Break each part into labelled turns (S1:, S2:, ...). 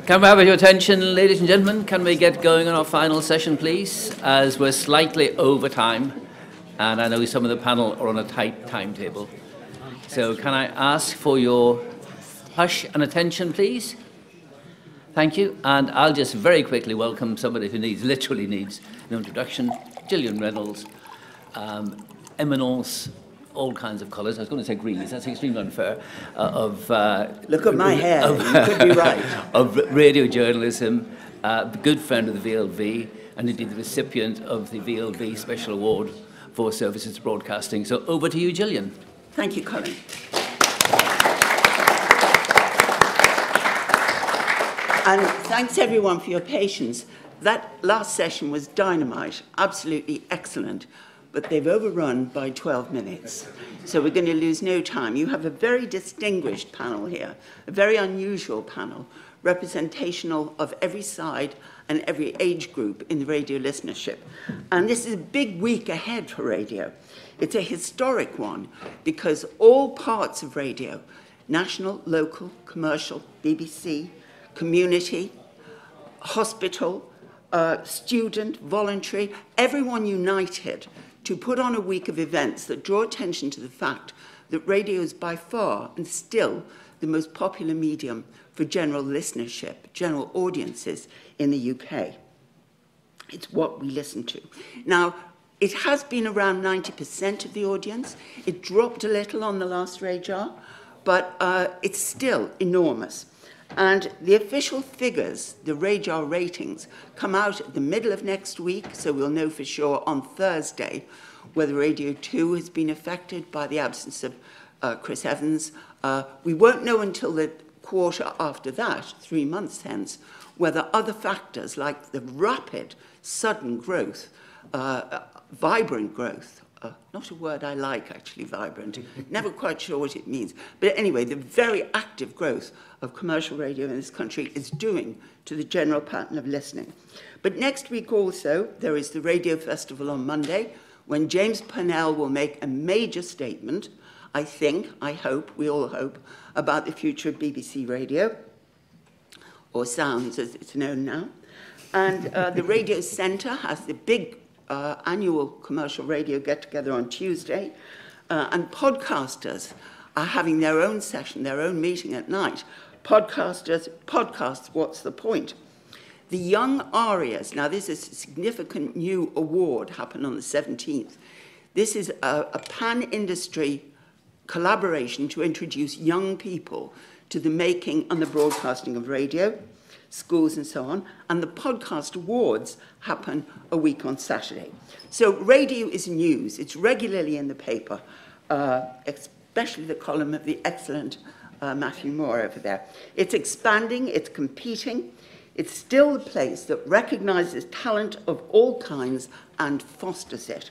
S1: Can we have your attention, ladies and gentlemen? Can we get going on our final session, please? As we're slightly over time, and I know some of the panel are on a tight timetable. So can I ask for your hush and attention, please? Thank you. And I'll just very quickly welcome somebody who literally needs an introduction. Gillian Reynolds, eminence, all kinds of colours. I was going to say greens. That's extremely unfair.
S2: Look at my hair. You could be right.
S1: Of radio journalism, good friend of the VLV, and indeed the recipient of the VLV Special Award for Services to Broadcasting. So over to you, Gillian.
S2: Thank you, Colin. And thanks everyone for your patience. That last session was dynamite, absolutely excellent. But they've overrun by 12 minutes. So we're going to lose no time. You have a very distinguished panel here, a very unusual panel, representational of every side and every age group in the radio listenership. And this is a big week ahead for radio. It's a historic one because all parts of radio, national, local, commercial, BBC, community, hospital, student, voluntary, everyone united to put on a week of events that draw attention to the fact that radio is by far and still the most popular medium for general listenership, general audiences in the UK. It's what we listen to. Now, it has been around 90% of the audience. It dropped a little on the last radar, but it's still enormous. And the official figures, the radar ratings, come out at the middle of next week, so we'll know for sure on Thursday whether Radio 2 has been affected by the absence of Chris Evans. We won't know until the quarter after that, 3 months hence, whether other factors like the rapid, sudden growth, vibrant growth, not a word I like, actually, vibrant. Never quite sure what it means. But anyway, the very active growth of commercial radio in this country is doing to the general pattern of listening. But next week also, there is the Radio Festival on Monday, when James Purnell will make a major statement, I think, I hope, we all hope, about the future of BBC Radio, or Sounds as it's known now. And the Radio Centre has the big annual commercial radio get-together on Tuesday, and podcasters are having their own session, their own meeting at night. Podcasts, what's the point? The Young Arias, now this is a significant new award, happened on the 17th. This is a pan-industry collaboration to introduce young people to the making and the broadcasting of radio, schools and so on, and the podcast awards happen a week on Saturday. So radio is news. It's regularly in the paper, especially the column of the excellent Matthew Moore over there. It's expanding, it's competing. It's still the place that recognizes talent of all kinds and fosters it.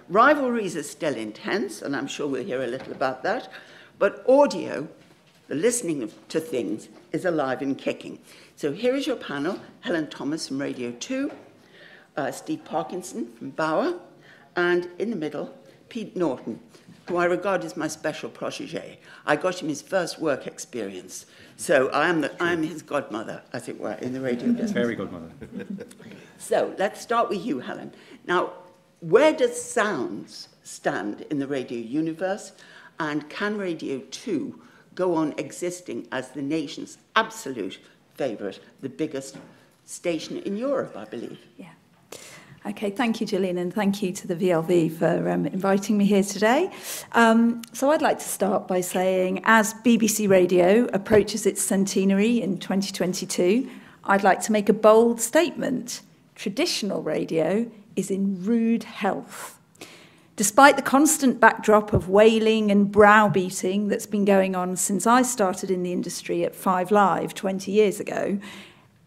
S2: Rivalries are still intense, and I'm sure we'll hear a little about that, but audio, the listening to things, is alive and kicking. So here is your panel: Helen Thomas from Radio 2, Steve Parkinson from Bauer, and in the middle, Pete Naughton, who I regard as my special protégé. I got him his first work experience, so I am his godmother, as it were, in the radio business.
S3: Fairy godmother.
S2: So let's start with you, Helen. Now, where does Sounds stand in the radio universe, and can Radio 2 go on existing as the nation's absolute favourite, the biggest station in Europe, I believe?
S4: Yeah. Okay, thank you, Gillian, and thank you to the VLV for inviting me here today. So I'd like to start by saying, as BBC Radio approaches its centenary in 2022, I'd like to make a bold statement. Traditional radio is in rude health. Despite the constant backdrop of wailing and browbeating that's been going on since I started in the industry at 5 Live 20 years ago,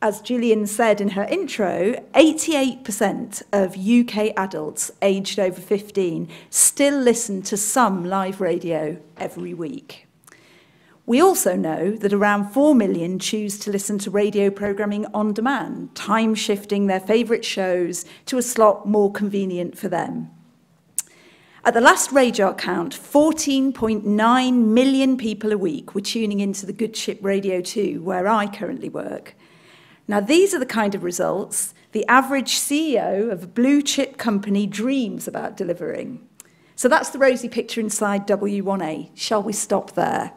S4: as Gillian said in her intro, 88% of UK adults aged over 15 still listen to some live radio every week. We also know that around 4 million choose to listen to radio programming on demand, time-shifting their favourite shows to a slot more convenient for them. At the last radar count, 14.9 million people a week were tuning into the good ship Radio 2, where I currently work. Now, these are the kind of results the average CEO of a blue chip company dreams about delivering. So that's the rosy picture inside W1A. Shall we stop there?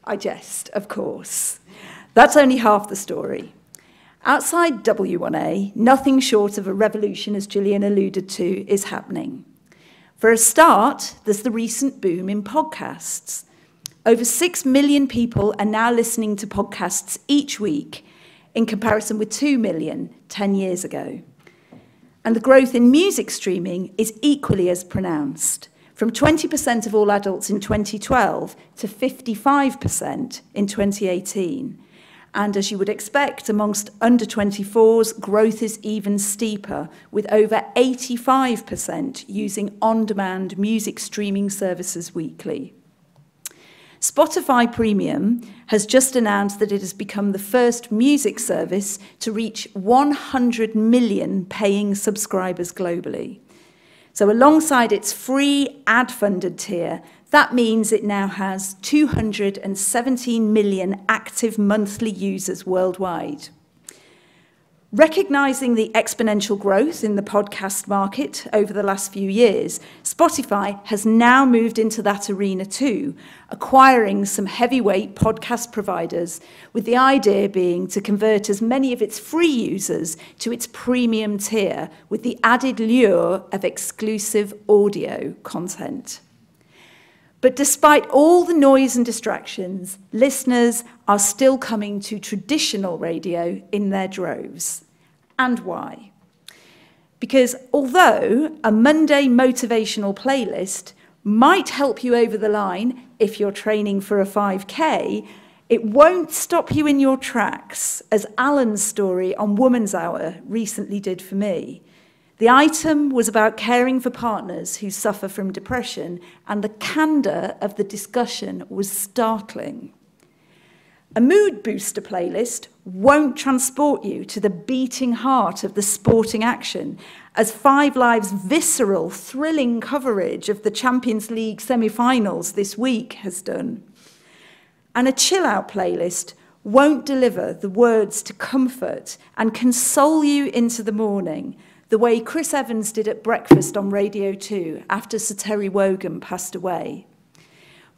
S4: I jest, of course. That's only half the story. Outside W1A, nothing short of a revolution, as Gillian alluded to, is happening. For a start, there's the recent boom in podcasts. Over 6 million people are now listening to podcasts each week, in comparison with 2 million 10 years ago. And the growth in music streaming is equally as pronounced, from 20% of all adults in 2012 to 55% in 2018. And as you would expect, amongst under 24s, growth is even steeper, with over 85% using on-demand music streaming services weekly. Spotify Premium has just announced that it has become the first music service to reach 100 million paying subscribers globally. So alongside its free ad-funded tier, that means it now has 217 million active monthly users worldwide. Recognizing the exponential growth in the podcast market over the last few years, Spotify has now moved into that arena too, acquiring some heavyweight podcast providers, with the idea being to convert as many of its free users to its premium tier, with the added lure of exclusive audio content. But despite all the noise and distractions, listeners are still coming to traditional radio in their droves. And why? Because although a Monday motivational playlist might help you over the line if you're training for a 5K, it won't stop you in your tracks, as Alan's story on Woman's Hour recently did for me. The item was about caring for partners who suffer from depression, and the candour of the discussion was startling. A mood booster playlist won't transport you to the beating heart of the sporting action, as 5 Live's visceral, thrilling coverage of the Champions League semi-finals this week has done. And a chill-out playlist won't deliver the words to comfort and console you into the morning, the way Chris Evans did at breakfast on Radio 2 after Sir Terry Wogan passed away.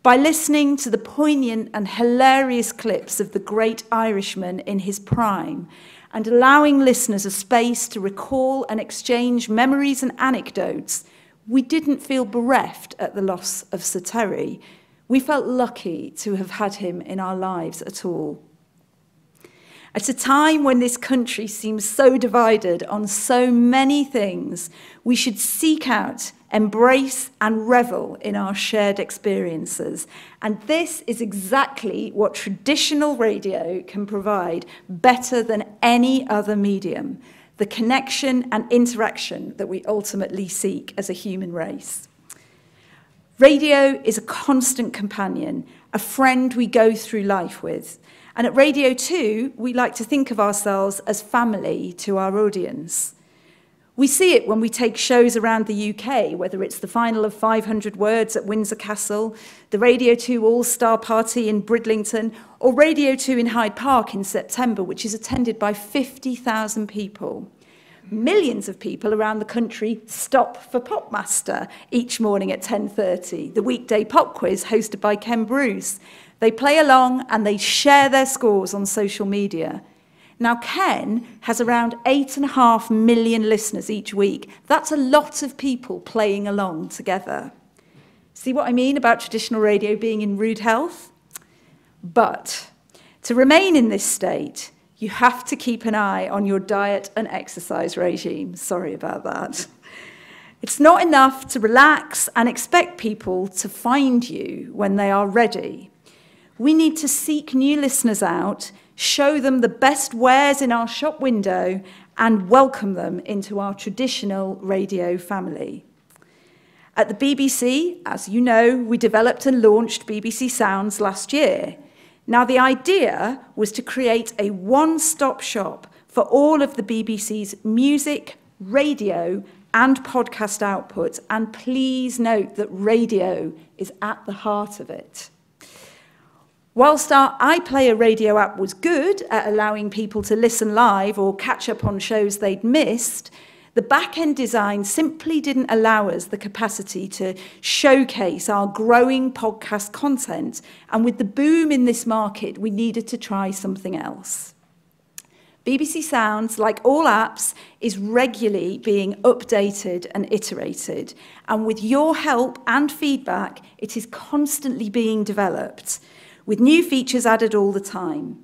S4: By listening to the poignant and hilarious clips of the great Irishman in his prime, and allowing listeners a space to recall and exchange memories and anecdotes, we didn't feel bereft at the loss of Sir Terry. We felt lucky to have had him in our lives at all. At a time when this country seems so divided on so many things, we should seek out, embrace, and revel in our shared experiences. And this is exactly what traditional radio can provide better than any other medium: the connection and interaction that we ultimately seek as a human race. Radio is a constant companion, a friend we go through life with. And at Radio 2, we like to think of ourselves as family to our audience. We see it when we take shows around the UK, whether it's the final of 500 Words at Windsor Castle, the Radio 2 All-Star Party in Bridlington, or Radio 2 in Hyde Park in September, which is attended by 50,000 people. Millions of people around the country stop for Popmaster each morning at 10:30, the weekday pop quiz hosted by Ken Bruce. They play along and they share their scores on social media. Now, Ken has around 8.5 million listeners each week. That's a lot of people playing along together. See what I mean about traditional radio being in rude health? But to remain in this state, you have to keep an eye on your diet and exercise regime. Sorry about that. It's not enough to relax and expect people to find you when they are ready. We need to seek new listeners out, show them the best wares in our shop window, and welcome them into our traditional radio family. At the BBC, as you know, we developed and launched BBC Sounds last year. Now, the idea was to create a one-stop shop for all of the BBC's music, radio, and podcast output, and please note that radio is at the heart of it. Whilst our iPlayer radio app was good at allowing people to listen live or catch up on shows they'd missed, the back-end design simply didn't allow us the capacity to showcase our growing podcast content. And with the boom in this market, we needed to try something else. BBC Sounds, like all apps, is regularly being updated and iterated. And with your help and feedback, it is constantly being developed, with new features added all the time.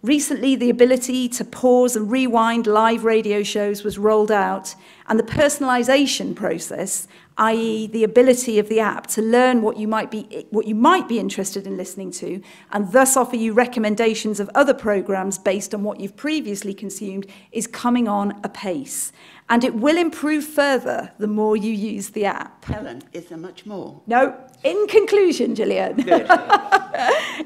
S4: Recently, the ability to pause and rewind live radio shows was rolled out, and the personalisation process, i.e. the ability of the app to learn what you might be interested in listening to, and thus offer you recommendations of other programmes based on what you've previously consumed, is coming on apace. And it will improve further the more you use the app.
S2: Helen, is there much more?
S4: No. In conclusion, Gillian.
S2: Good.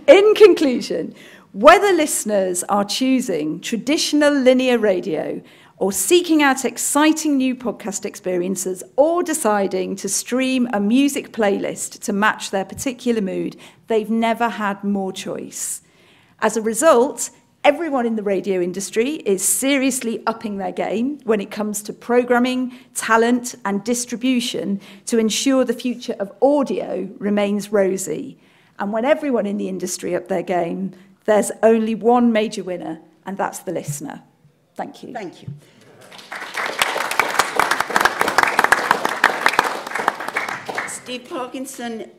S4: In conclusion, whether listeners are choosing traditional linear radio or seeking out exciting new podcast experiences or deciding to stream a music playlist to match their particular mood, they've never had more choice. As a result, everyone in the radio industry is seriously upping their game when it comes to programming, talent, and distribution to ensure the future of audio remains rosy. And when everyone in the industry up their game, there's only one major winner, and that's the listener. Thank you.
S2: Thank you. Steve Parkinson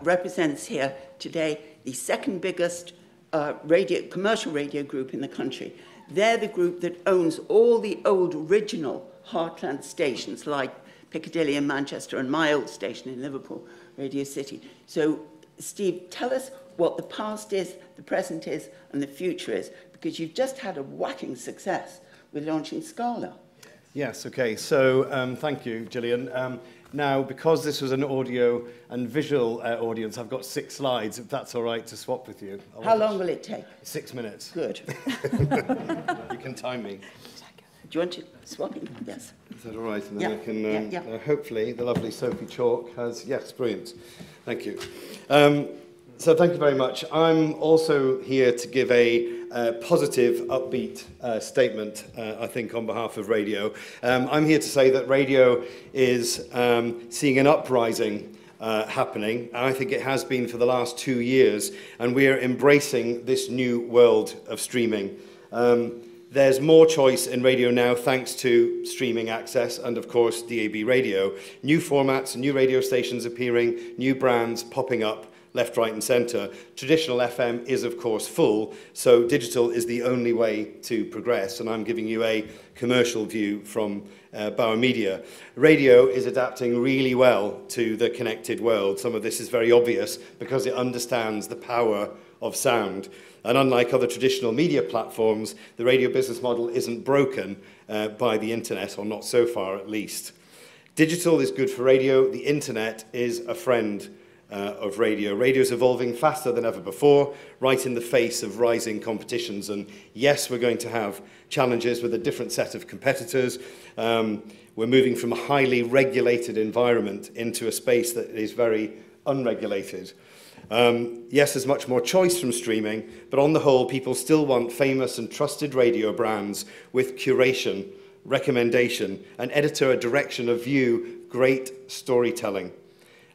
S2: represents here today the second biggest commercial radio group in the country. They're the group that owns all the old original Heartland stations like Piccadilly in Manchester and my old station in Liverpool, Radio City. So, Steve, tell us what the past is, the present is, and the future is, because you've just had a whacking success with launching Scala.
S3: Yes, okay. So thank you, Gillian. Now, because this was an audio and visual audience, I've got 6 slides, if that's all right to swap with you.
S2: How long will it take?
S3: 6 minutes.
S2: Good.
S3: You can time me.
S2: Do you want to swap it? Yes.
S3: Is that all right? And then I can, hopefully, the lovely Sophie Chalk has, yes, brilliant. Thank you. So thank you very much. I'm also here to give a positive, upbeat statement, I think, on behalf of radio. I'm here to say that radio is seeing an uprising happening, and I think it has been for the last 2 years, and we are embracing this new world of streaming. There's more choice in radio now thanks to streaming access and, of course, DAB radio. New formats, new radio stations appearing, new brands popping up left, right and centre. Traditional FM is, of course, full, so digital is the only way to progress, and I'm giving you a commercial view from Bauer Media. Radio is adapting really well to the connected world. Some of this is very obvious because it understands the power of sound. And unlike other traditional media platforms, the radio business model isn't broken by the internet, or not so far at least. Digital is good for radio. The internet is a friend of radio. Radio is evolving faster than ever before, right in the face of rising competitions. And yes, we're going to have challenges with a different set of competitors. We're moving from a highly regulated environment into a space that is very unregulated. Yes, there's much more choice from streaming, but on the whole, people still want famous and trusted radio brands with curation, recommendation, an editor, a direction, a view, great storytelling.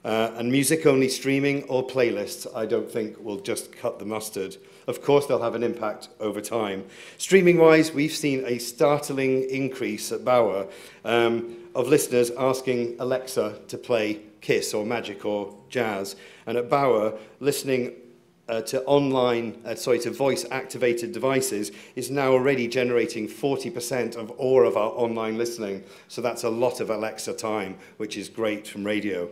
S3: And music-only streaming or playlists, I don't think, will just cut the mustard. Of course, they'll have an impact over time. Streaming-wise, we've seen a startling increase at Bauer of listeners asking Alexa to play Kiss or Magic or Jazz. And at Bauer, listening to voice-activated devices is now already generating 40% of all of our online listening. So that's a lot of Alexa time, which is great from radio.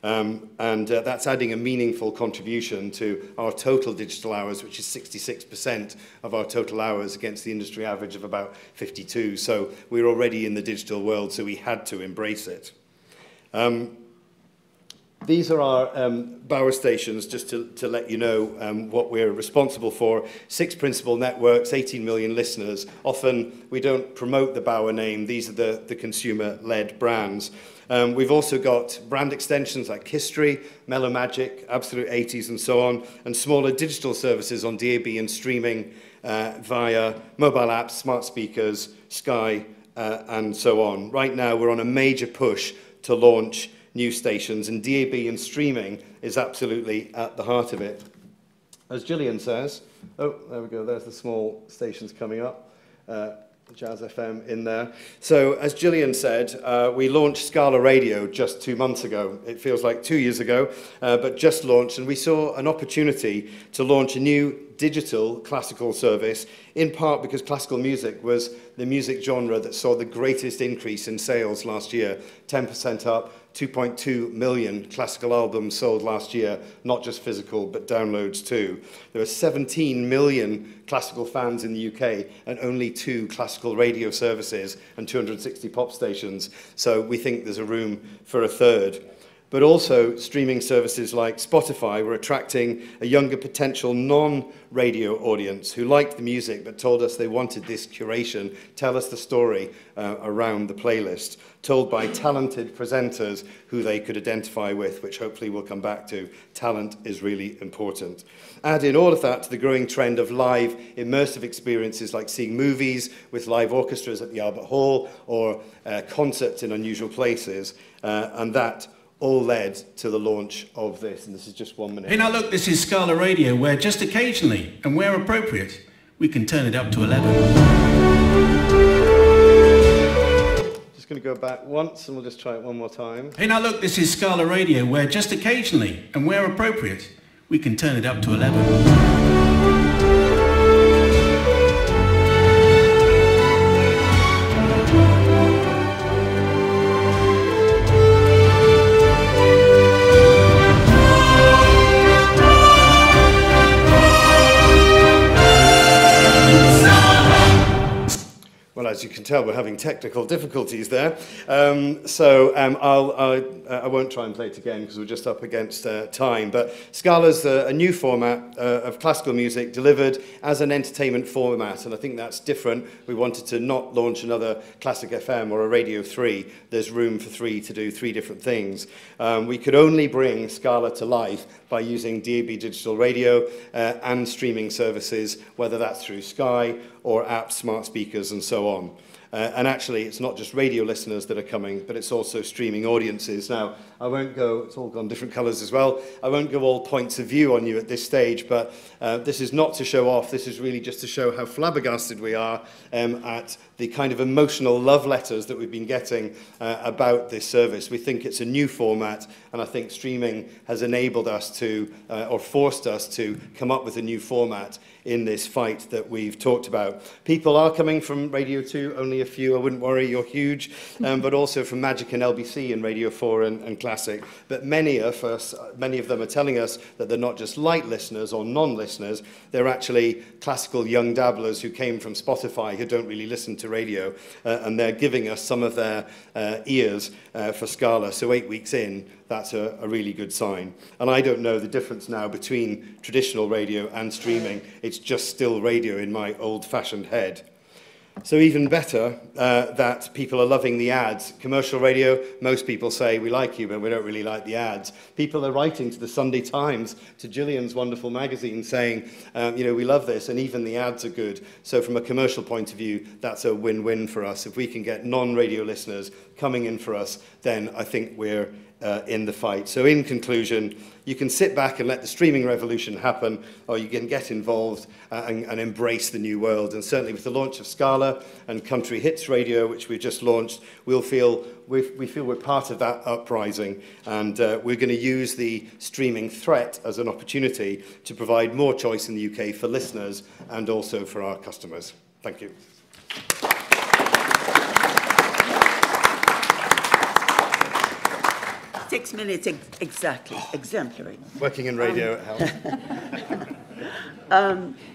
S3: That's adding a meaningful contribution to our total digital hours, which is 66% of our total hours against the industry average of about 52. So we're already in the digital world, so we had to embrace it. These are our Bauer stations, just to let you know what we're responsible for. 6 principal networks, 18 million listeners. Often we don't promote the Bauer name. These are the consumer-led brands. We've also got brand extensions like History, Mellow Magic, Absolute 80s and so on, and smaller digital services on DAB and streaming via mobile apps, smart speakers, Sky, and so on. Right now we're on a major push to launch new stations, and DAB and streaming is absolutely at the heart of it. As Gillian says, oh, there we go, there's the small stations coming up. Jazz FM in there. So, as Gillian said, we launched Scala Radio just 2 months ago. It feels like 2 years ago, but just launched, and we saw an opportunity to launch a new digital classical service, in part because classical music was the music genre that saw the greatest increase in sales last year, 10% up, 2.2 million classical albums sold last year, not just physical, but downloads too. There are 17 million classical fans in the UK and only 2 classical radio services and 260 pop stations, so we think there's a room for a third. But also, streaming services like Spotify were attracting a younger potential non-radio audience who liked the music but told us they wanted this curation, tell us the story around the playlist, told by talented presenters who they could identify with, which hopefully we'll come back to. Talent is really important. Add in all of that to the growing trend of live immersive experiences like seeing movies with live orchestras at the Albert Hall or concerts in unusual places, and that all led to the launch of this, and this is just 1 minute.
S5: Hey, now look, this is Scala Radio, where just occasionally, and where appropriate, we can turn it up to 11.
S3: Just going to go back once, and we'll just try it one more time.
S5: Hey, now look, this is Scala Radio, where just occasionally, and where appropriate, we can turn it up to 11.
S3: Well, as you can tell, we're having technical difficulties there. I won't try and play it again because we're just up against time. But Scala's a new format of classical music delivered as an entertainment format, and I think that's different. We wanted to not launch another Classic FM or a Radio 3. There's room for 3 to do 3 different things. We could only bring Scala to life by using DAB digital radio and streaming services, whether that's through Sky or apps, smart speakers, and so on. And actually, it's not just radio listeners that are coming, but it's also streaming audiences. Now, I won't go, it's all gone different colours as well, I won't go all points of view on you at this stage, but this is not to show off, this is really just to show how flabbergasted we are at the kind of emotional love letters that we've been getting about this service. We think it's a new format, and I think streaming has enabled us to, or forced us to come up with a new format in this fight that we've talked about. People are coming from Radio 2, only a few, I wouldn't worry, you're huge, but also from Magic and LBC and Radio 4 and Classic. But many of them are telling us that they're not just light listeners or non-listeners, they're actually classical young dabblers who came from Spotify who don't really listen to radio, and they're giving us some of their ears for Scala. So 8 weeks in, that's a really good sign. And I don't know the difference now between traditional radio and streaming. It's just still radio in my old-fashioned head. So even better that people are loving the ads. Commercial radio, most people say, we like you, but we don't really like the ads. People are writing to the Sunday Times, to Gillian's wonderful magazine, saying, we love this, and even the ads are good. So from a commercial point of view, that's a win-win for us. If we can get non-radio listeners coming in for us, then I think we're in the fight. So in conclusion, you can sit back and let the streaming revolution happen, or you can get involved and embrace the new world. And certainly with the launch of Scala and Country Hits Radio, which we've just launched, we feel we're part of that uprising, and we're going to use the streaming threat as an opportunity to provide more choice in the UK for listeners and also for our customers. Thank you.
S2: 6 minutes exactly, exemplary.
S3: Working in radio, it helps.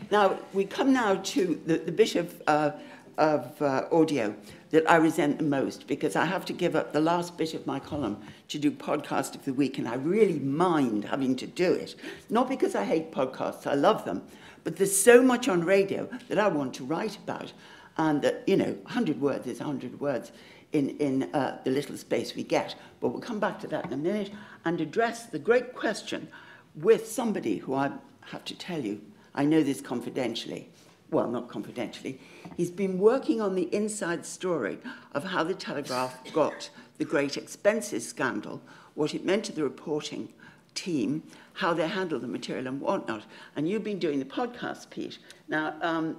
S2: Now, we come now to the bit of of audio that I resent the most, because I have to give up the last bit of my column to do podcast of the week, and I really mind having to do it. Not because I hate podcasts, I love them, but there's so much on radio that I want to write about, and that, 100 words is 100 words in the little space we get. But we'll come back to that in a minute and address the great question with somebody who I have to tell you, I know this confidentially. Well, not confidentially. He's been working on the inside story of how the Telegraph got the great expenses scandal, what it meant to the reporting team, how they handled the material and whatnot. And you've been doing the podcast, Pete. Now,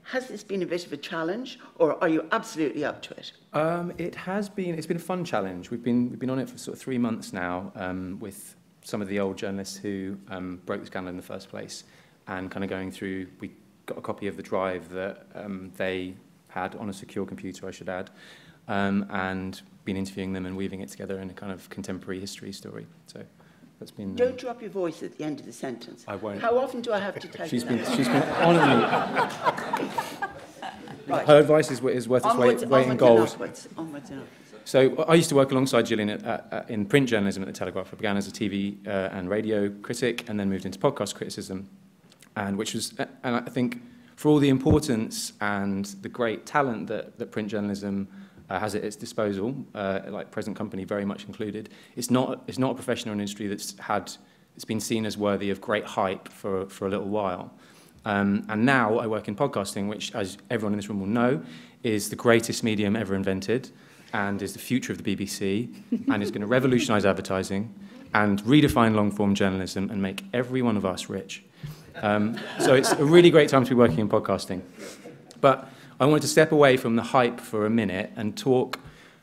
S2: has this been a bit of a challenge, or are you absolutely up to it?
S6: It's been a fun challenge. We've been on it for sort of 3 months now, with some of the old journalists who broke the scandal in the first place, and kind of going through. We got a copy of the drive that they had on a secure computer, I should add, and been interviewing them and weaving it together in a kind of contemporary history story. So that's been.
S2: Don't drop your voice at the end of the sentence.
S6: I won't.
S2: How often do I have to tell you that?
S6: She's been on me.
S2: Right.
S6: Her advice is worth its weight in gold.
S2: Onwards and upwards.
S6: So I used to work alongside Gillian in print journalism at the Telegraph. I began as a TV and radio critic, and then moved into podcast criticism, and I think for all the importance and the great talent that print journalism has at its disposal, like present company very much included, it's not a profession or an industry it's been seen as worthy of great hype for a little while. And now I work in podcasting, which, as everyone in this room will know, is the greatest medium ever invented, and is the future of the BBC, and is going to revolutionise advertising and redefine long-form journalism and make every one of us rich. So it's a really great time to be working in podcasting. But I wanted to step away from the hype for a minute and talk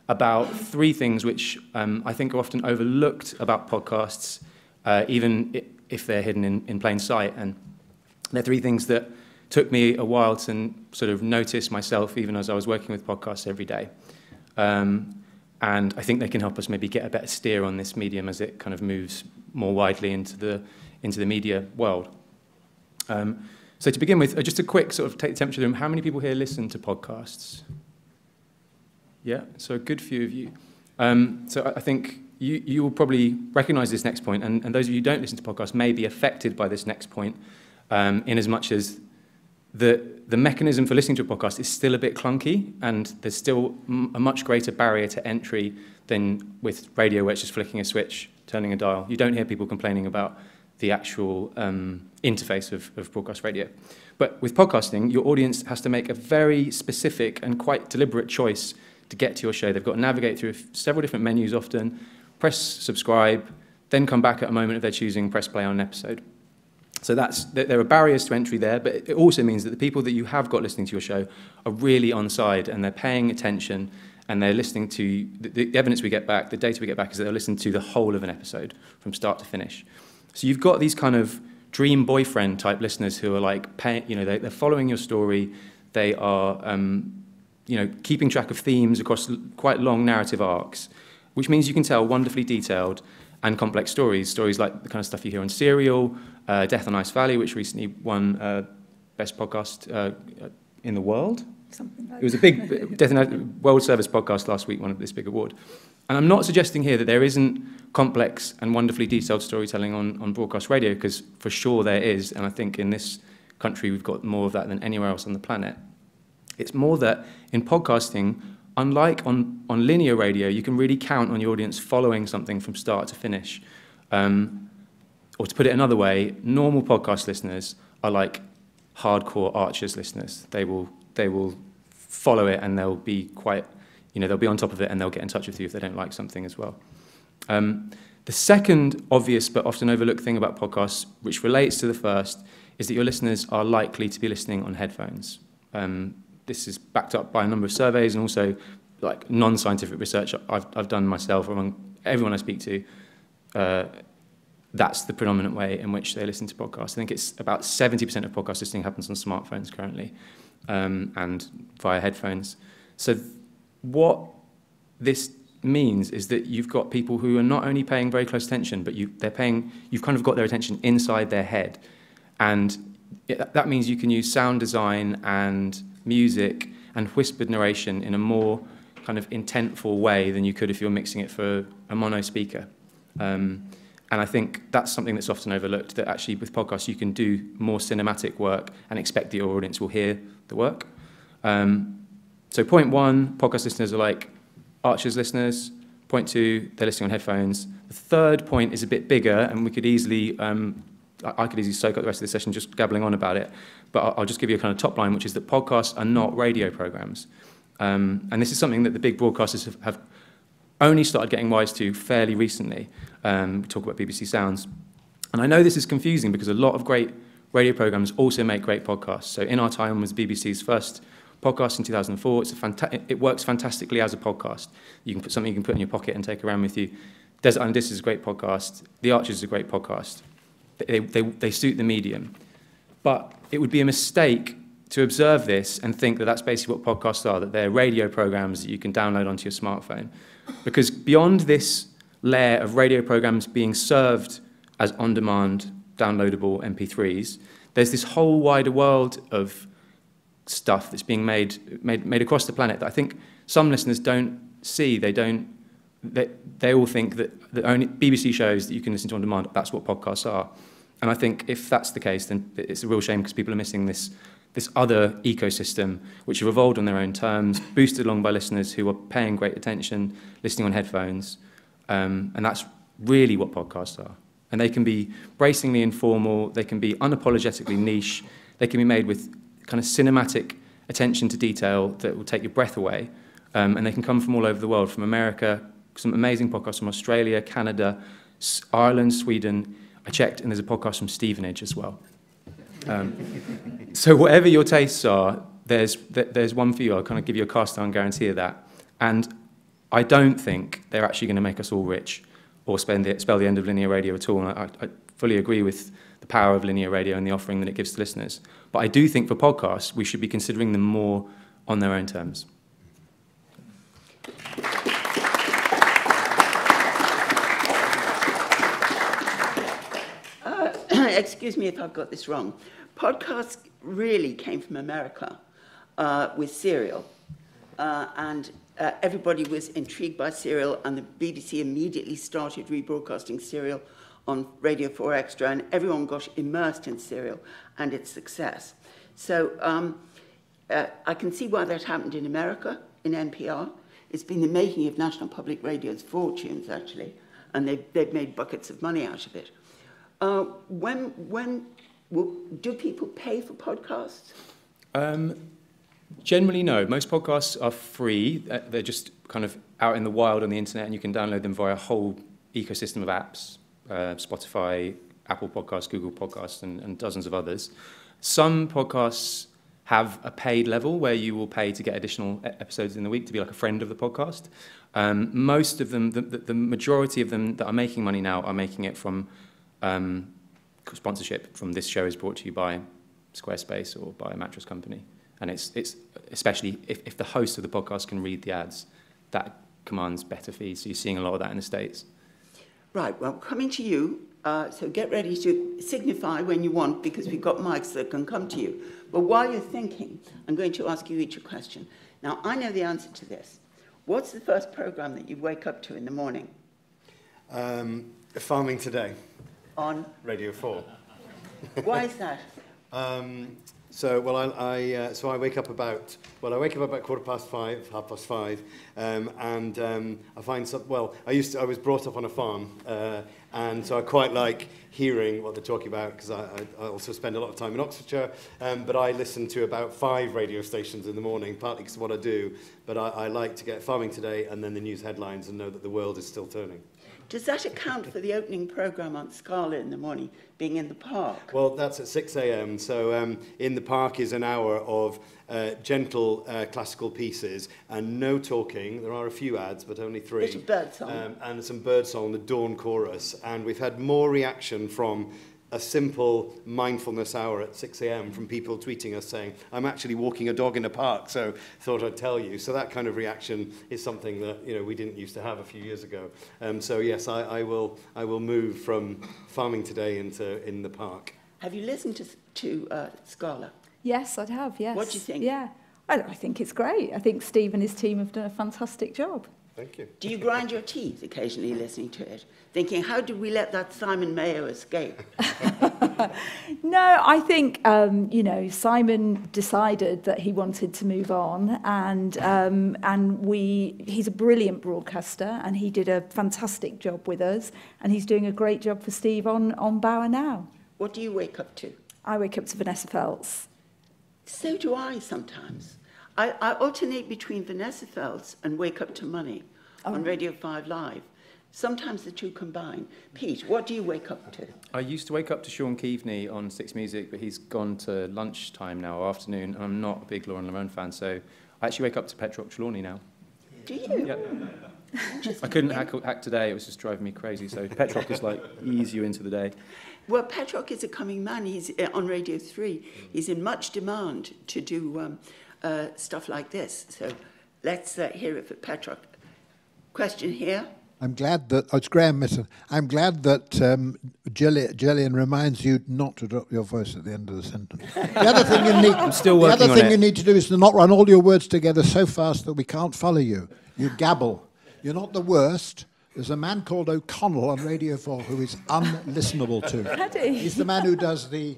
S6: about 3 things which I think are often overlooked about podcasts, even if they're hidden in plain sight. And they're 3 things that took me a while to sort of notice myself, even as I was working with podcasts every day. And I think they can help us maybe get a better steer on this medium as it kind of moves more widely into the media world. So to begin with, just a quick sort of take the temperature of the room. How many people here listen to podcasts? Yeah, so a good few of you. So I think you will probably recognise this next point, and those of you who don't listen to podcasts may be affected by this next point, in as much as the mechanism for listening to a podcast is still a bit clunky, and there's still a much greater barrier to entry than with radio, where it's just flicking a switch, turning a dial. You don't hear people complaining about the actual interface of broadcast radio. But with podcasting, your audience has to make a very specific and quite deliberate choice to get to your show. They've got to navigate through several different menus often, press subscribe, then come back at a moment of their choosing, press play on an episode. So there are barriers to entry there, but it also means that the people that you have got listening to your show are really on side, and they're paying attention, and they're listening to the evidence we get back, the data we get back is that they'll listen to the whole of an episode from start to finish. So you've got these kind of dream boyfriend type listeners who are like they're following your story, they are keeping track of themes across quite long narrative arcs, which means you can tell wonderfully detailed and complex stories like the kind of stuff you hear on Serial, Death on Ice Valley, which recently won Best Podcast in the World.
S4: Something like
S6: it was a big Death on World Service podcast last week, won this big award. And I'm not suggesting here that there isn't complex and wonderfully detailed storytelling on broadcast radio, because for sure there is, and I think in this country we've got more of that than anywhere else on the planet. It's more that in podcasting, unlike on linear radio, you can really count on your audience following something from start to finish. Or to put it another way, normal podcast listeners are like hardcore Archers listeners. They will follow it, and they'll be quite, they'll be on top of it, and they'll get in touch with you if they don't like something as well. The second obvious but often overlooked thing about podcasts, which relates to the first, is that your listeners are likely to be listening on headphones. This is backed up by a number of surveys and also like non-scientific research I've done myself among everyone I speak to. That's the predominant way in which they listen to podcasts. I think it's about 70% of podcast listening happens on smartphones currently, and via headphones. So what this means is that you've got people who are not only paying very close attention, but you've kind of got their attention inside their head. And that means you can use sound design and music, and whispered narration in a more kind of intentful way than you could if you're mixing it for a mono speaker. And I think that's something that's often overlooked, that actually with podcasts you can do more cinematic work and expect the audience will hear the work. So point one, podcast listeners are like Archer's listeners. Point two, they're listening on headphones. The third point is a bit bigger, and we could easily, I could easily soak up the rest of the session just gabbling on about it, but I'll just give you a kind of top line, which is that podcasts are not radio programs. And this is something that the big broadcasters have only started getting wise to fairly recently. We talk about BBC Sounds. And I know this is confusing because a lot of great radio programs also make great podcasts. So In Our Time was BBC's first podcast in 2004. It works fantastically as a podcast. You can put something you can put in your pocket and take around with you. Desert Island Discs is a great podcast. The Archers is a great podcast. They suit the medium. But it would be a mistake to observe this and think that that's basically what podcasts are, that they're radio programs that you can download onto your smartphone. Because beyond this layer of radio programs being served as on-demand, downloadable MP3s, there's this whole wider world of stuff that's being made across the planet that I think some listeners don't see. They all think that only BBC shows that you can listen to on demand, that's what podcasts are. And I think if that's the case, then it's a real shame because people are missing this other ecosystem which have evolved on their own terms, boosted along by listeners who are paying great attention, listening on headphones, and that's really what podcasts are. And they can be bracingly informal, they can be unapologetically niche, they can be made with kind of cinematic attention to detail that will take your breath away, and they can come from all over the world, from America, some amazing podcasts from Australia, Canada, Ireland, Sweden. I checked, and there's a podcast from Stevenage as well. So whatever your tastes are, there's one for you. I'll kind of give you a cast-iron guarantee of that. And I don't think they're actually going to make us all rich or spell the end of linear radio at all. And I fully agree with the power of linear radio and the offering that it gives to listeners. But I do think for podcasts, we should be considering them more on their own terms.
S2: Excuse me if I've got this wrong. Podcasts really came from America with Serial. And everybody was intrigued by Serial, and the BBC immediately started rebroadcasting Serial on Radio 4 Extra, and everyone got immersed in Serial and its success. So I can see why that happened in America, in NPR. It's been the making of National Public Radio's fortunes, actually, and they've made buckets of money out of it. Do people pay for podcasts?
S6: Generally, no. Most podcasts are free. They're just kind of out in the wild on the internet, and you can download them via a whole ecosystem of apps, Spotify, Apple Podcasts, Google Podcasts, and dozens of others. Some podcasts have a paid level where you will pay to get additional episodes in the week to be like a friend of the podcast. Most of them, the majority of them that are making money now are making it from sponsorship, from this show is brought to you by Squarespace or by a mattress company. And it's especially if the host of the podcast can read the ads, that commands better fees. So you're seeing a lot of that in the States. Right,
S2: well, coming to you, so get ready to signify when you want, because we've got mics that can come to you. But while you're thinking, I'm going to ask you each a question. Now, I know the answer to this. What's the first program that you wake up to in the morning?
S3: Farming Today.
S2: On?
S3: Radio 4.
S2: Why is that?
S3: So I wake up about 5:15, 5:30, and I find some. Well, I was brought up on a farm, and so I quite like hearing what they're talking about because I also spend a lot of time in Oxfordshire. But I listen to about 5 radio stations in the morning, partly because of what I do. But I like to get Farming Today and then the news headlines and know that the world is still turning.
S2: Does that account for the opening programme on Scala in the morning, being in the park?
S3: Well, that's at 6 a.m. So in the park is an hour of gentle classical pieces and no talking. There are a few ads, but only 3.
S2: Bit of birdsong.
S3: And some birdsong, the dawn chorus. And we've had more reaction from a simple mindfulness hour at 6 a.m. from people tweeting us saying, I'm actually walking a dog in a park, so thought I'd tell you. So that kind of reaction is something that we didn't used to have a few years ago. So yes, I will move from Farming Today into in the park.
S2: Have you listened to Scala?
S4: Yes, I have, yes.
S2: What do you think?
S4: Yeah, I think it's great. I think Steve and his team have done a fantastic job.
S3: Thank you.
S2: Do you grind your teeth occasionally listening to it, thinking, how did we let that Simon Mayo escape?
S4: No, I think, Simon decided that he wanted to move on, and he's a brilliant broadcaster, and he did a fantastic job with us, and he's doing a great job for Steve on Bauer now.
S2: What do you wake up to?
S4: I wake up to Vanessa Feltz.
S2: So do I sometimes. I alternate between Vanessa Feltz and Wake Up to Money on Radio 5 Live. Sometimes the two combine. Pete, what do you wake up to?
S6: I used to wake up to Sean Keaveney on Six Music, but he's gone to lunchtime now, or afternoon, and I'm not a big Lauren Lerone fan, so I actually wake up to Petrock Trelawney now.
S2: Do you?
S6: Yeah. I couldn't hack today, it was just driving me crazy, so Petrock is like, ease you into the day.
S2: Well, Petrock is a coming man. He's on Radio 3. He's in much demand to do stuff like this. So let's hear it for Petrock. Question here.
S7: I'm glad that, it's Graham Mitton. I'm glad that Gillian reminds you not to drop your voice at the end of the sentence. The other thing you need,
S6: I'm still working
S7: the other
S6: on
S7: thing
S6: it.
S7: you need to do is to not run all your words together so fast that we can't follow you. You gabble. You're not the worst. There's a man called O'Connell on Radio 4 who is unlistenable to.
S4: Paddy.
S7: He's the man who does the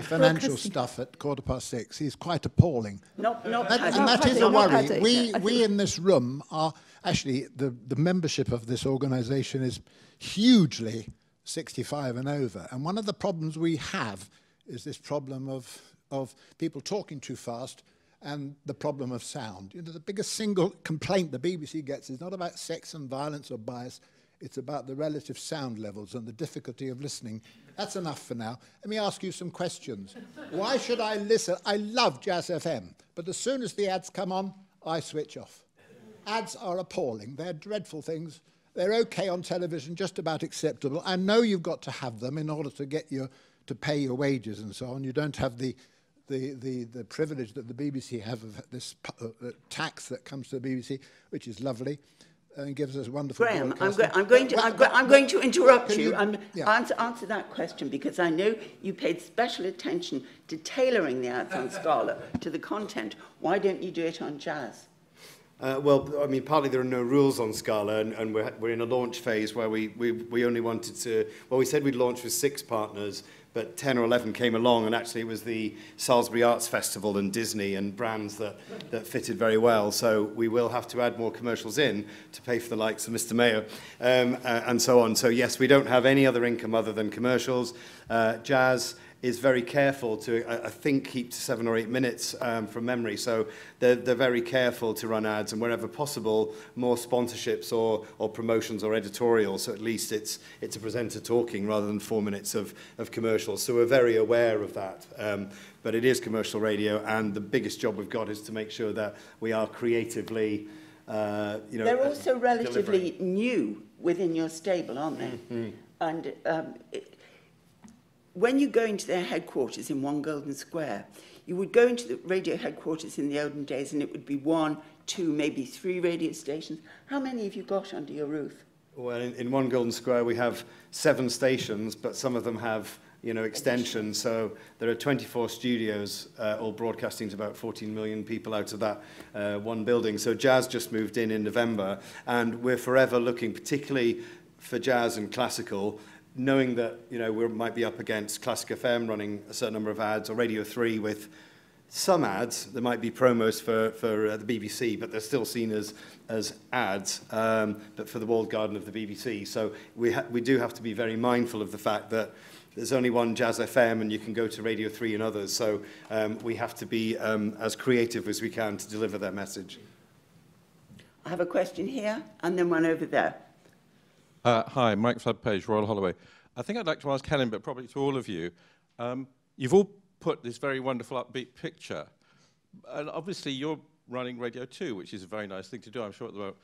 S7: financial stuff at 6:15. He's quite appalling.
S2: Not
S7: And
S2: Paddy.
S7: that is
S4: Paddy,
S7: a
S4: not
S7: worry.
S4: Paddy.
S7: We in this room are actually the membership of this organisation is hugely 65 and over. And one of the problems we have is this problem of people talking too fast and the problem of sound. You know, the biggest single complaint the BBC gets is not about sex and violence or bias. It's about the relative sound levels and the difficulty of listening. That's enough for now. Let me ask you some questions. Why should I listen? I love Jazz FM, but as soon as the ads come on, I switch off. Ads are appalling. They're dreadful things. They're okay on television, just about acceptable. I know you've got to have them in order to get to pay your wages and so on. You don't have the privilege that the BBC have of this tax that comes to the BBC, which is lovely. And gives us wonderful.
S2: Graham, I'm going to interrupt you and answer that question, because I know you paid special attention to tailoring the ads on Scala to the content. Why don't you do it on Jazz?
S3: Well, I mean, partly there are no rules on Scala, and we're in a launch phase where we only wanted to. Well, we said we'd launch with 6 partners, but 10 or 11 came along, and actually it was the Salisbury Arts Festival and Disney and brands that fitted very well. So we will have to add more commercials in to pay for the likes of Mr. Mayo and so on. So yes, we don't have any other income other than commercials. Jazz is very careful to, I think, keep to 7 or 8 minutes from memory. So they're very careful to run ads, and wherever possible, more sponsorships or promotions or editorials. So at least it's a presenter talking rather than 4 minutes of commercials. So we're very aware of that. But it is commercial radio, and the biggest job we've got is to make sure that we are creatively,
S2: They're also relatively new within your stable, aren't they?
S3: Mm-hmm.
S2: And when you go into their headquarters in One Golden Square, you would go into the radio headquarters in the olden days, and it would be 1, 2, maybe 3 radio stations. How many have you got under your roof?
S3: Well, in One Golden Square we have 7 stations, but some of them have extensions. So there are 24 studios, all broadcasting to about 14 million people out of that one building. So Jazz just moved in November, and we're forever looking, particularly for jazz and classical, knowing that we might be up against Classic FM running a certain number of ads, or Radio 3 with some ads. There might be promos for the BBC, but they're still seen as ads, but for the walled garden of the BBC. So we do have to be very mindful of the fact that there's only one Jazz FM, and you can go to Radio 3 and others. So we have to be as creative as we can to deliver that message.
S2: I have a question here, and then one over there.
S8: Hi, Mike Flood-Page, Royal Holloway. I think I'd like to ask Helen, but probably to all of you. You've all put this very wonderful upbeat picture. And obviously you're running Radio 2, which is a very nice thing to do, I'm sure, at the moment.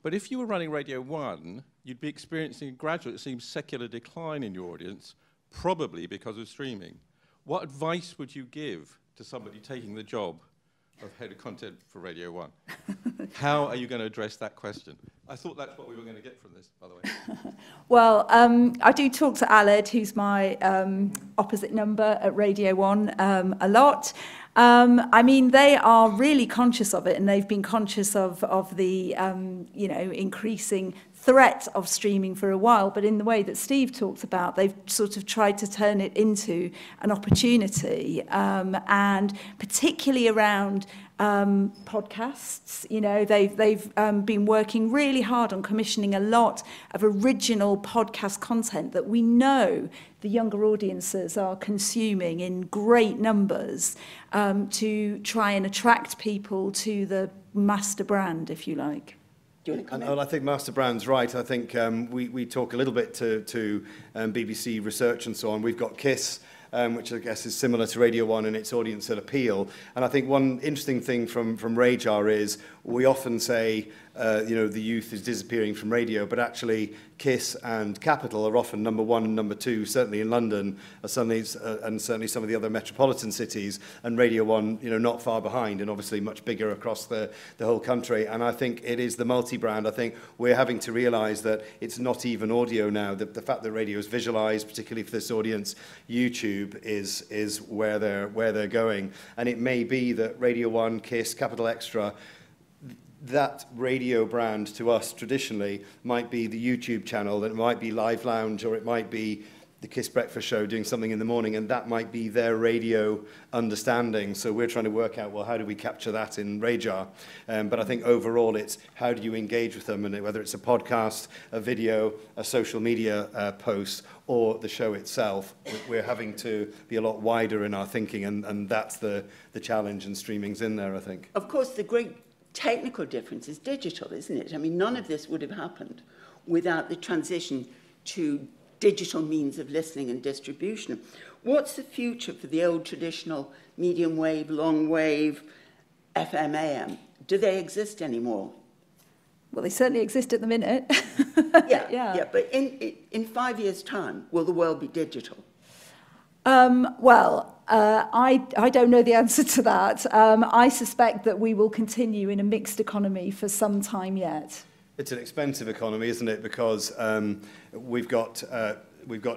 S8: But if you were running Radio 1, you'd be experiencing a gradual, it seems, secular decline in your audience, probably because of streaming. What advice would you give to somebody taking the job of Head of Content for Radio 1. How are you going to address that question? I thought that's what we were going to get from this, by the way.
S4: Well, I do talk to Aled, who's my opposite number at Radio 1, a lot. I mean, they are really conscious of it, and they've been conscious of the, increasing threat of streaming for a while, but in the way that Steve talked about, they've sort of tried to turn it into an opportunity, and particularly around podcasts. You know, they've been working really hard on commissioning a lot of original podcast content that we know the younger audiences are consuming in great numbers, to try and attract people to the master brand, if you like.
S3: I think Master Brand's right. I think we talk a little bit to BBC research and so on. We've got KISS, which I guess is similar to Radio 1 in its audience and appeal. And I think one interesting thing from Radar is we often say, the youth is disappearing from radio, but actually KISS and Capital are often number 1 and number 2, certainly in London, and certainly some of the other metropolitan cities, and Radio 1, not far behind, and obviously much bigger across the whole country. And I think it is the multi-brand. I think we're having to realise that it's not even audio now. The fact that radio is visualised, particularly for this audience, YouTube is where they're going. And it may be that Radio 1, KISS, Capital Extra, that radio brand to us traditionally might be the YouTube channel, that it might be Live Lounge, or it might be the KISS Breakfast Show doing something in the morning, and that might be their radio understanding. So we're trying to work out, well, how do we capture that in Radar? But I think overall it's how do you engage with them, and whether it's a podcast, a video, a social media post, or the show itself, we're having to be a lot wider in our thinking, and that's the challenge, and streaming's in there, I think.
S2: Of course, the great technical difference is digital, isn't it? I mean, none of this would have happened without the transition to digital means of listening and distribution. What's the future for the old traditional medium wave, long wave, FM, AM? Do they exist anymore?
S4: Well, they certainly exist at the minute.
S2: Yeah. But in 5 years' time, will the world be digital?
S4: I don't know the answer to that. I suspect that we will continue in a mixed economy for some time yet.
S3: It's an expensive economy, isn't it? Because we've got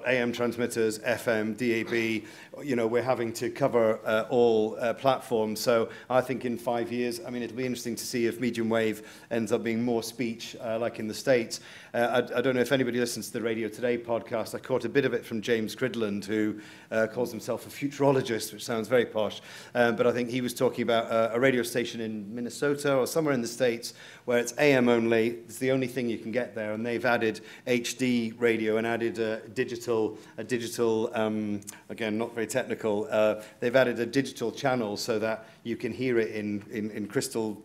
S3: AM transmitters, FM, DAB. We're having to cover all platforms. So I think in 5 years, I mean, it'll be interesting to see if medium wave ends up being more speech, like in the States. I don't know if anybody listens to the Radio Today podcast. I caught a bit of it from James Cridland, who calls himself a futurologist, which sounds very posh. But I think he was talking about a radio station in Minnesota or somewhere in the States where it's AM only. It's the only thing you can get there. And they've added HD radio and added a digital, again, not very technical. They've added a digital channel so that you can hear it in crystal,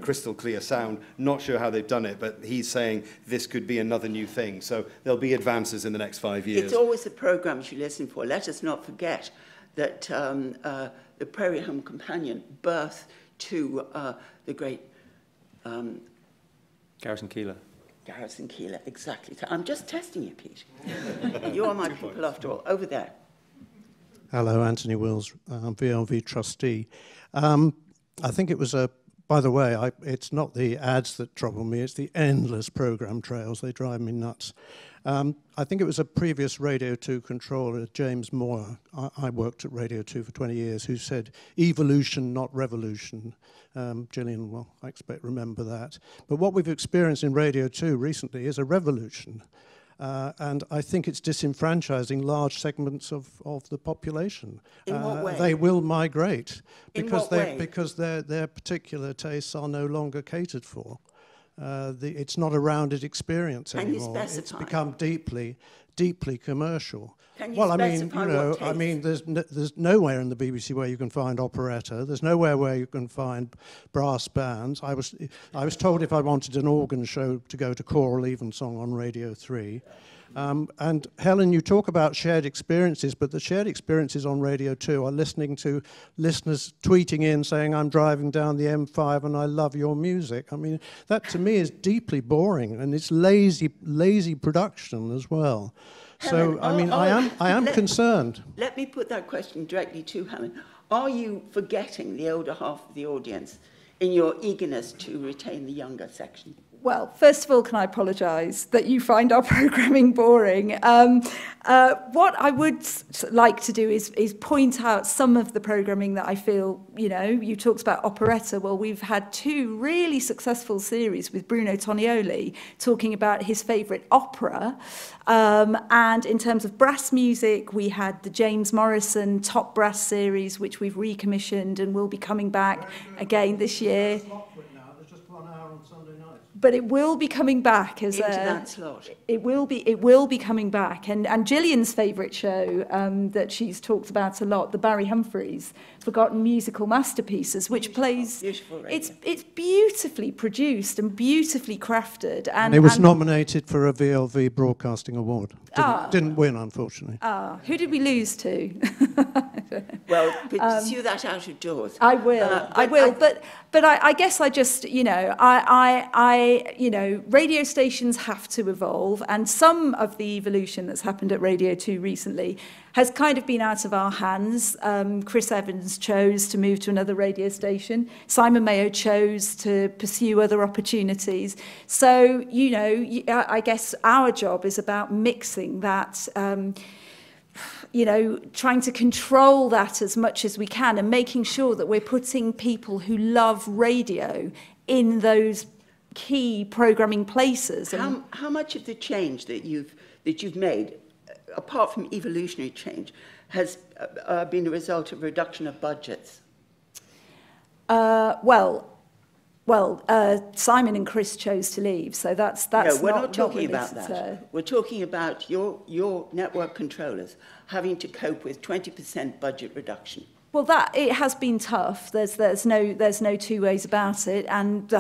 S3: crystal clear sound. Not sure how they've done it, but he's saying this could be another new thing. So there'll be advances in the next 5 years.
S2: It's always the programs you listen for. Let us not forget that the Prairie Home Companion birthed to the great
S6: Garrison Keillor.
S2: Garrison Keillor, exactly. I'm just testing you, Pete. You are my people after all. Over there.
S9: Hello, Anthony Wills, VLV trustee. I think it was by the way, it's not the ads that trouble me, it's the endless program trails. They drive me nuts. I think it was a previous Radio 2 controller, James Moore. I worked at Radio 2 for 20 years, who said, evolution, not revolution. Gillian will, I expect, remember that. But what we've experienced in Radio 2 recently is a revolution. And I think it's disenfranchising large segments of the population.
S2: In what way?
S9: They will migrate because
S2: because
S9: their particular tastes are no longer catered for. It's not a rounded experience anymore.
S2: Can you specify?
S9: It's become deeply commercial.
S2: Can you specify what taste?
S9: I mean, there's nowhere in the BBC where you can find operetta. There's nowhere where you can find brass bands. I was told if I wanted an organ show to go to Choral Evensong on Radio 3. And Helen, you talk about shared experiences, but the shared experiences on Radio 2 are listening to listeners tweeting in saying, I'm driving down the M5 and I love your music. I mean, that to me is deeply boring, and it's lazy production as well.
S2: Helen,
S9: so, I mean, I am concerned.
S2: Let me put that question directly to Helen. Are you forgetting the older half of the audience in your eagerness to retain the younger section?
S4: Well, first of all, can I apologise that you find our programming boring? What I would like to do is point out some of the programming that I feel, you talked about operetta. Well, we've had 2 really successful series with Bruno Tonioli talking about his favourite opera. And in terms of brass music, we had the James Morrison Top Brass series, which we've recommissioned and will be coming back again this year. But it will be coming back as
S2: into that slot.
S4: It will be coming back, and Gillian's favourite show that she's talked about a lot, the Barry Humphries Forgotten Musical Masterpieces, which plays. It's beautifully produced and beautifully crafted, and
S9: it was nominated for a VLV Broadcasting Award. Didn't win, unfortunately.
S4: Who did we lose to?
S2: Well, pursue that out of doors.
S4: I will. But I guess I just, radio stations have to evolve, and some of the evolution that's happened at Radio 2 recently has kind of been out of our hands. Chris Evans chose to move to another radio station. Simon Mayo chose to pursue other opportunities. So, I guess our job is about mixing that, trying to control that as much as we can and making sure that we're putting people who love radio in those key programming places.
S2: How much of the change that you've made, apart from evolutionary change, has been a result of reduction of budgets?
S4: Simon and Chris chose to leave, so that's
S2: no, we're not talking about that. We're talking about your network controllers having to cope with 20% budget reduction.
S4: Well, it has been tough. There's no two ways about it, and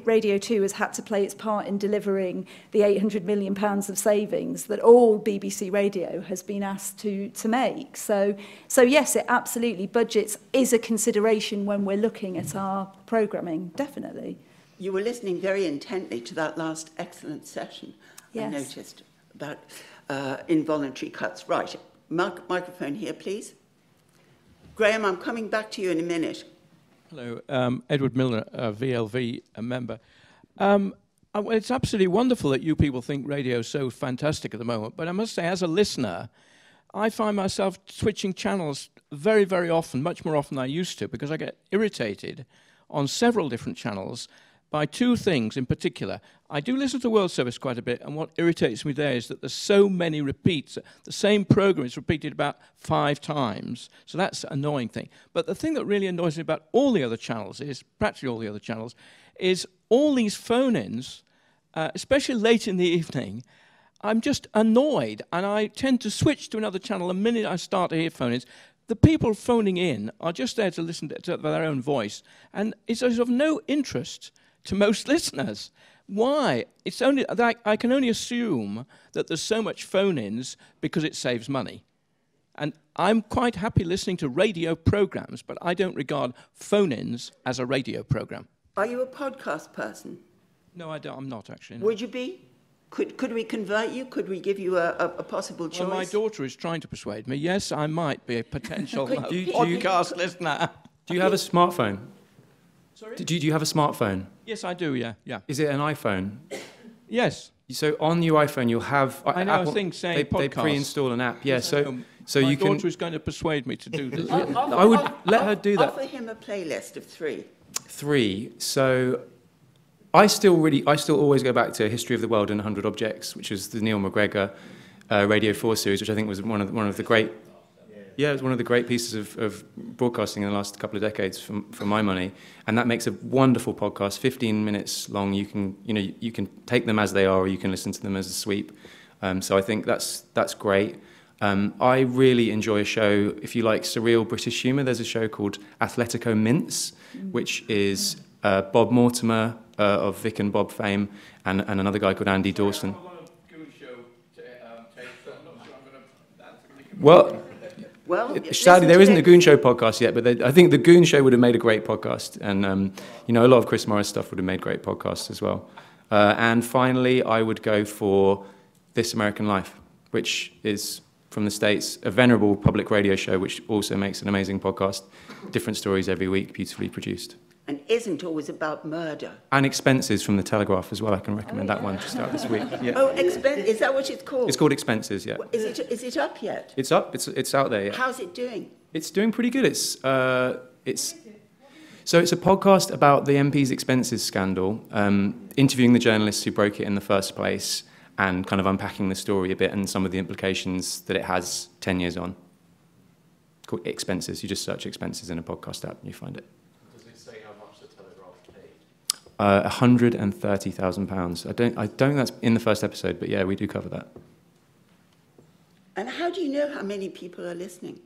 S4: Radio 2 has had to play its part in delivering the £800 million of savings that all BBC Radio has been asked to make. So yes, it absolutely, budgets is a consideration when we're looking at our programming, definitely.
S2: You were listening very intently to that last excellent session. Yes. I noticed about involuntary cuts. Right, microphone here, please. Graham, I'm coming back to you in a minute.
S10: Hello, Edward Milner, VLV, a member. It's absolutely wonderful that you people think radio is so fantastic at the moment, but I must say, as a listener, I find myself switching channels very, very often, much more often than I used to, because I get irritated on several different channels by 2 things in particular. I do listen to World Service quite a bit, and what irritates me there is that there's so many repeats. The same program is repeated about 5 times, so that's an annoying thing. But the thing that really annoys me about all the other channels is, practically all the other channels, is all these phone-ins, especially late in the evening. I'm just annoyed, and I tend to switch to another channel the minute I start to hear phone-ins. The people phoning in are just there to listen to their own voice, and it's of no interest to most listeners. Why? It's only I can only assume that there's so much phone-ins because it saves money. And I'm quite happy listening to radio programs, but I don't regard phone-ins as a radio program.
S2: Are you a podcast person?
S10: No, I don't. I'm not, actually. No.
S2: Would you be? Could we convert you? Could we give you a possible choice?
S10: Well, my daughter is trying to persuade me. Yes, I might be a potential podcast listener.
S6: Do you have a smartphone?
S10: Sorry?
S6: Do you have a smartphone?
S10: Yes, I do, yeah.
S6: Is it an iPhone?
S10: Yes.
S6: So on your iPhone, you'll have...
S10: I know, Apple, I think saying
S6: they pre-install an app. Yeah,
S10: yes,
S6: so
S10: my
S6: you can...
S10: My daughter is going to persuade me to do this.
S6: I would let her do that.
S2: Offer him a playlist of 3.
S6: 3. So I still always go back to History of the World in 100 Objects, which is the Neil McGregor Radio 4 series, which I think was one of the great... Yeah, it was one of the great pieces of broadcasting in the last couple of decades, for my money, and that makes a wonderful podcast, 15 minutes long. You can take them as they are, or you can listen to them as a sweep. So I think that's great. I really enjoy a show. If you like surreal British humour, there's a show called Athletico Mince, which is Bob Mortimer of Vic and Bob fame, and another guy called Andy Dawson. Well, sadly, there isn't a Goon Show podcast yet, but I think the Goon Show would have made a great podcast, and a lot of Chris Morris stuff would have made great podcasts as well. And finally, I would go for This American Life, which is from the States, a venerable public radio show, which also makes an amazing podcast. Different stories every week, beautifully produced.
S2: And isn't always about murder.
S6: And Expenses from the Telegraph as well. I can recommend that one just out this week. Yeah.
S2: Oh, is that what it's called?
S6: It's called Expenses, yeah.
S2: Is it up yet?
S6: It's up. It's out there. Yeah.
S2: How's it doing?
S6: It's doing pretty good. So it's a podcast about the MP's expenses scandal, interviewing the journalists who broke it in the first place, and kind of unpacking the story a bit and some of the implications that it has 10 years on. Called Expenses. You just search Expenses in a podcast app and you find it.
S8: Does it say how much the Telegraph paid?
S6: £130,000. I don't think that's in the first episode, but yeah, we do cover that.
S2: And how do you know how many people are listening?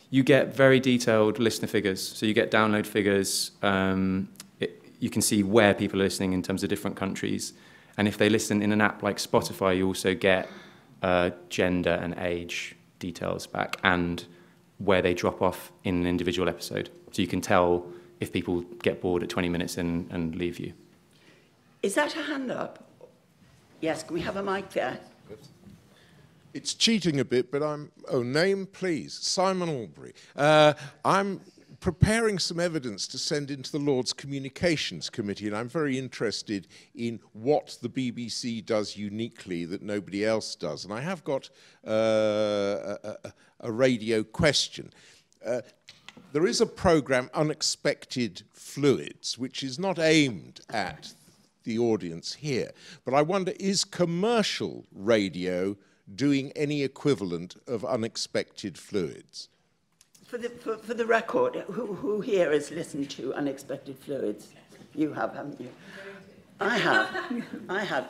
S6: You get very detailed listener figures. So you get download figures. You can see where people are listening in terms of different countries. And if they listen in an app like Spotify, you also get gender and age details back and where they drop off in an individual episode. So you can tell if people get bored at 20 minutes and leave you.
S2: Is that a hand up? Yes, can we have a mic there?
S11: It's cheating a bit, but name please, Simon Albury. I'm preparing some evidence to send into the Lords Communications Committee, and I'm very interested in what the BBC does uniquely that nobody else does. And I have got a radio question. There is a programme, Unexpected Fluids, which is not aimed at the audience here, but I wonder, is commercial radio doing any equivalent of Unexpected Fluids?
S2: For the record, who here has listened to Unexpected Fluids? You have, haven't you? I have.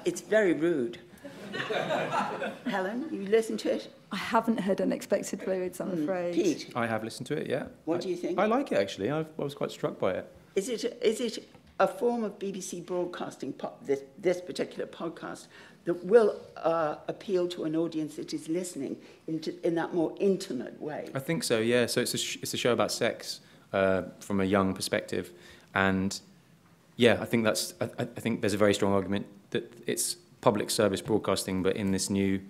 S2: It's very rude. Helen, you listened to it?
S4: I haven't heard Unexpected Fluids, I'm afraid.
S2: Pete?
S6: I have listened to it, yeah.
S2: What do you think?
S6: I like it, actually. I was quite struck by it.
S2: Is it a form of BBC broadcasting, this particular podcast, that will appeal to an audience that is listening in that more intimate way?
S6: I think so, yeah. So it's a show about sex from a young perspective. And, yeah, I think there's a very strong argument that it's public service broadcasting, but in this new,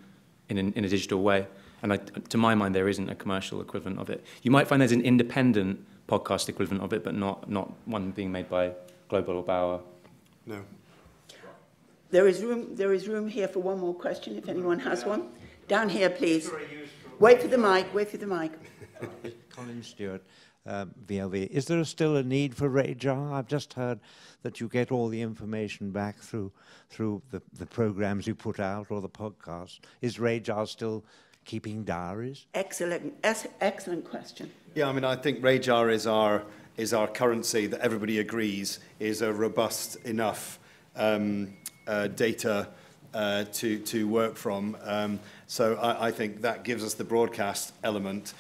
S6: in a digital way. And to my mind, there isn't a commercial equivalent of it. You might find there's an independent podcast equivalent of it, but not one being made by Global or Bauer.
S3: No.
S2: There is room here for one more question, if anyone has one. Down here, please. Wait for the mic.
S12: Colin Stewart, VLV. Is there still a need for radar? I've just heard that you get all the information back through the programs you put out or the podcast. Is radar still keeping diaries?
S2: Excellent question.
S3: Yeah, I mean, I think radar is our currency that everybody agrees is a robust enough data to work from. So I think that gives us the broadcast element.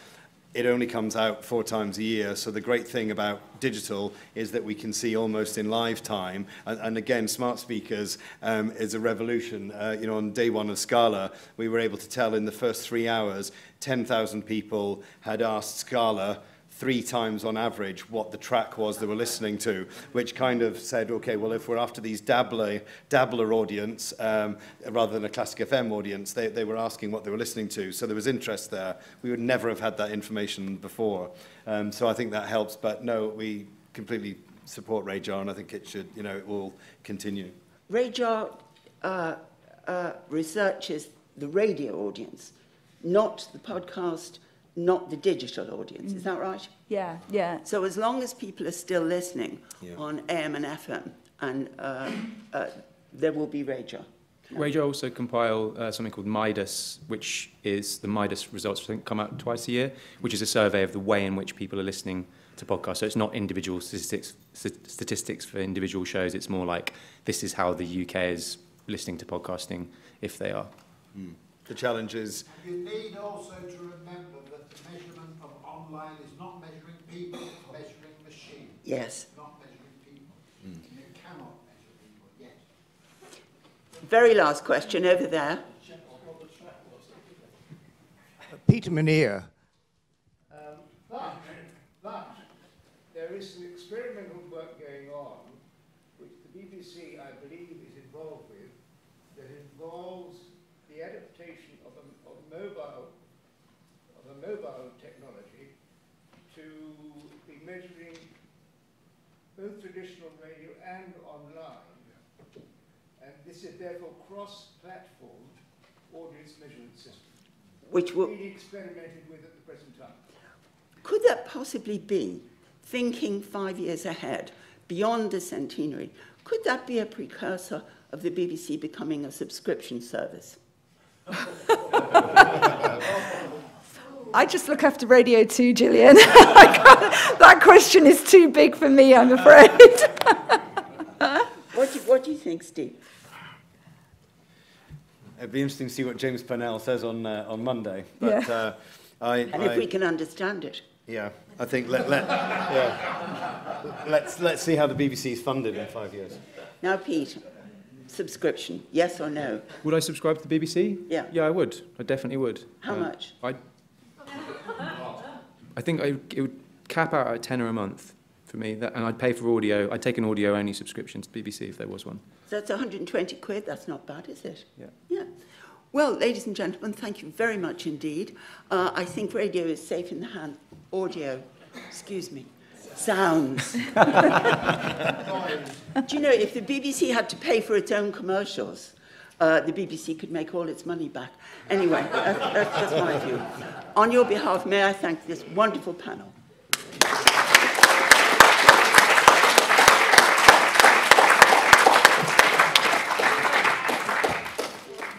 S3: It only comes out 4 times a year, so the great thing about digital is that we can see almost in live time. And again, smart speakers is a revolution. On day one of Scala, we were able to tell in the first 3 hours, 10,000 people had asked Scala 3 times on average what the track was they were listening to, which kind of said, okay, well, if we're after these dabbler audience, rather than a classic FM audience, they were asking what they were listening to. So there was interest there. We would never have had that information before. So I think that helps. But no, we completely support radar, and I think it should, it will continue.
S2: Radar researches the radio audience, not the podcast, not the digital audience. Is that right?
S4: Yeah.
S2: So as long as people are still listening on AM and FM, and there will be radar.
S6: Radio also compile something called Midas, which is the Midas results, I think, come out twice a year, which is a survey of the way in which people are listening to podcasts. So it's not individual statistics for individual shows. It's more like this is how the UK is listening to podcasting, if they are.
S3: The challenge is...
S7: You need also to remember that the measurement of online is not measuring people, it's measuring machines.
S2: Yes.
S7: Not measuring people. You cannot measure people yet.
S2: Very last question over there.
S13: Peter Manier.
S14: But there is some experimental work going on, which the BBC, I believe, is involved with, that involves the adaptation of a mobile the mobile technology to be measuring both traditional radio and online. And this is therefore cross-platform audience measurement system,
S2: which will
S14: being experimented with at the present time.
S2: Could that possibly be, thinking 5 years ahead, beyond the centenary, could that be a precursor of the BBC becoming a subscription service?
S4: I just look after Radio 2, Gillian. That question is too big for me, I'm afraid.
S2: What do you think, Steve?
S3: It'd be interesting to see what James Purnell says on Monday. But,
S4: yeah.
S2: If we can understand it.
S3: Yeah, I think let's see how the BBC is funded in 5 years.
S2: Now, Pete, subscription, yes or no?
S6: Would I subscribe to the BBC?
S2: Yeah.
S6: Yeah, I would. I definitely would.
S2: How much?
S6: I think it would cap out at £10 a month for me, and I'd pay for audio. I'd take an audio-only subscription to BBC if there was one.
S2: So that's 120 quid. That's not bad, is it?
S6: Yeah.
S2: Yeah. Well, ladies and gentlemen, thank you very much indeed. I think radio is safe in the hand. Audio, excuse me, sounds. Do you know, if the BBC had to pay for its own commercials, the BBC could make all its money back. Anyway, that's just my view. On your behalf, may I thank this wonderful panel.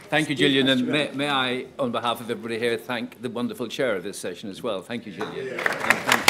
S1: Thank you, Gillian, and may I, on behalf of everybody here, thank the wonderful chair of this session as well. Thank you, Gillian. And thank